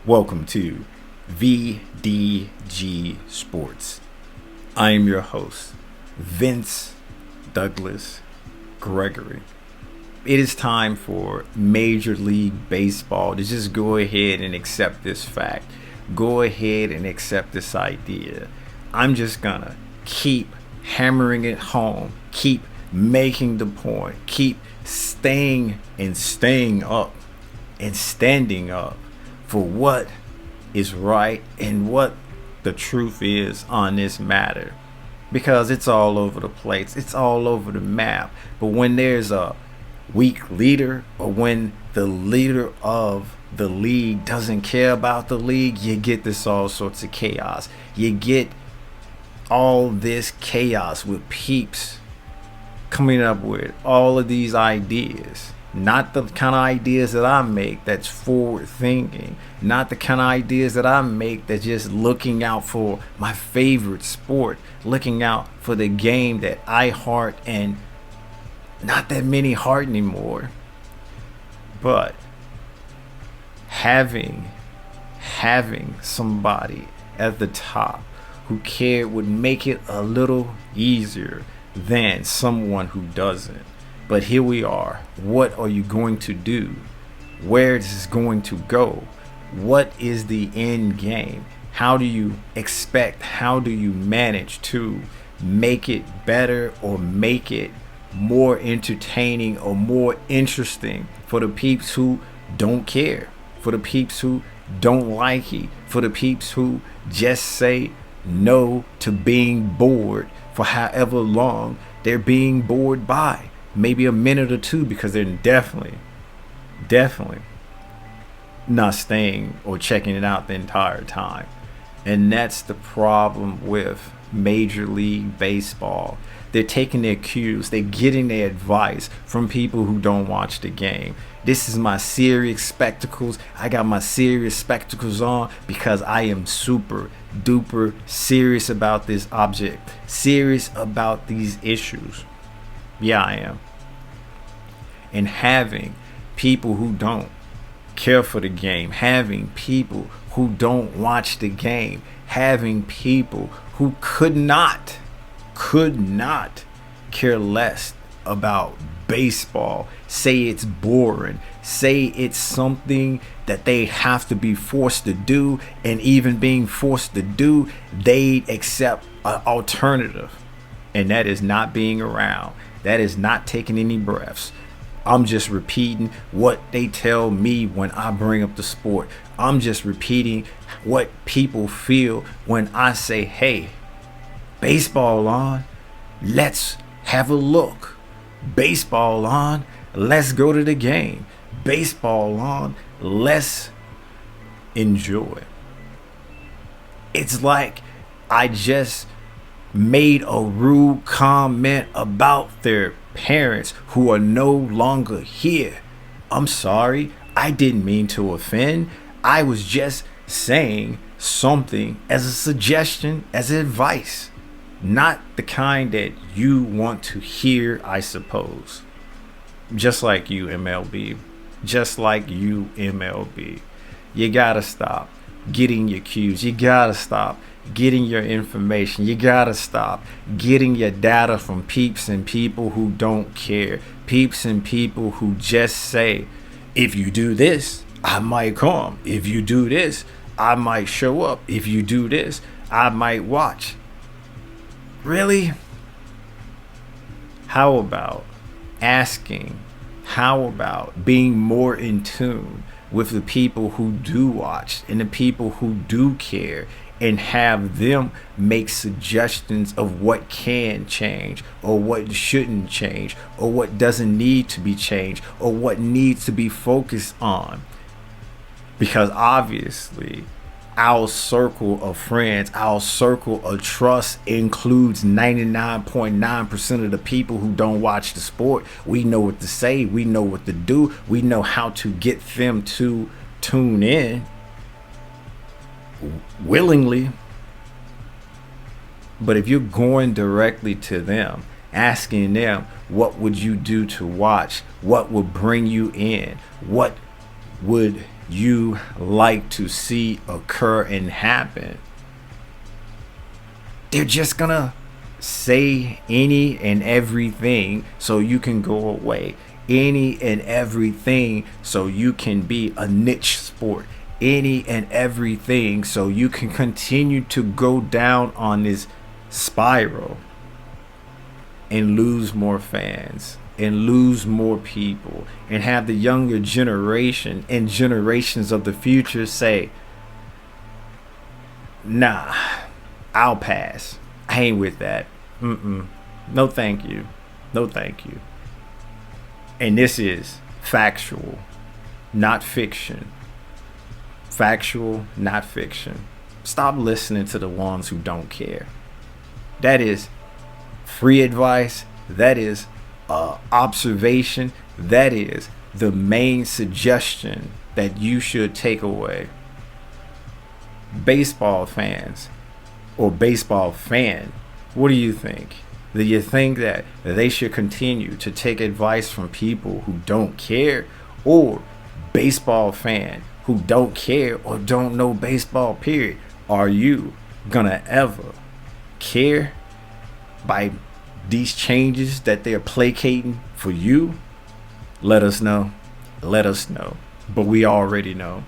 Welcome to VDG Sports. I am your host, Vince Douglas Gregory. It is time for Major League Baseball to just go ahead and accept this fact. Go ahead and accept this idea. I'm just gonna keep hammering it home, keep making the point, keep staying up and standing up for what is right and what the truth is on this matter, because it's all over the place, it's all over the map. But when there's a weak leader, or when the leader of the league doesn't care about the league, you get this all sorts of chaos. You get all this chaos with peeps coming up with all of these ideas. Not the kind of ideas that I make that's forward thinking. Not the kind of ideas that I make that's just looking out for my favorite sport, looking out for the game that I heart and not that many heart anymore. But having somebody at the top who cared would make it a little easier than someone who doesn't. But here we are. What are you going to do? Where is this going to go? What is the end game? How do you manage to make it better or make it more entertaining or more interesting for the peeps who don't care, for the peeps who don't like it, for the peeps who just say no to being bored for however long they're being bored by? Maybe a minute or two, because they're definitely not staying or checking it out the entire time. And that's the problem with Major League Baseball. They're taking their cues, they're getting their advice from people who don't watch the game. This is my serious spectacles. I got my serious spectacles on because I am super duper serious about this object, serious about these issues. Yeah, I am. And having people who don't care for the game, having people who don't watch the game, having people who could not care less about baseball, say it's boring, say it's something that they have to be forced to do, and even being forced to do, they accept an alternative. And that is not being around. That is not taking any breaths. I'm just repeating what they tell me when I bring up the sport. I'm just repeating what people feel when I say, hey, baseball on, let's have a look. Baseball on, let's go to the game. Baseball on, let's enjoy. It's like I just made a rude comment about their parents who are no longer here. I'm sorry, I didn't mean to offend. I was just saying something as a suggestion, as advice, not the kind that you want to hear, I suppose. Just like you, MLB. Just like you, MLB. You gotta stop getting your cues. You gotta stop getting your information. You gotta stop getting your data from peeps and people who don't care. Peeps and people who just say, if you do this, I might come. If you do this, I might show up. If you do this, I might watch. Really? How about asking? How about being more in tune with the people who do watch and the people who do care, and have them make suggestions of what can change or what shouldn't change or what doesn't need to be changed or what needs to be focused on? Because obviously our circle of friends, our circle of trust includes 99.9% of the people who don't watch the sport. We know what to say, we know what to do, we know how to get them to tune in willingly. But if you're going directly to them, asking them, what would you do to watch? What would bring you in? What would you like to see occur and happen. They're just gonna say any and everything so you can go away. Any and everything so you can be a niche sport. Any and everything so you can continue to go down on this spiral and lose more fans and lose more people and have the younger generation and generations of the future say, nah, I'll pass. I ain't with that. No thank you. No thank you. And this is factual, not fiction. Factual, not fiction. Stop listening to the ones who don't care. That is free advice. That is observation. That is the main suggestion that you should take away. Baseball fans or baseball fan, what do you think? Do you think that they should continue to take advice from people who don't care, or baseball fan who don't care or don't know baseball, period? Are you gonna ever care by these changes that they're placating for you? Let us know. Let us know. But we already know.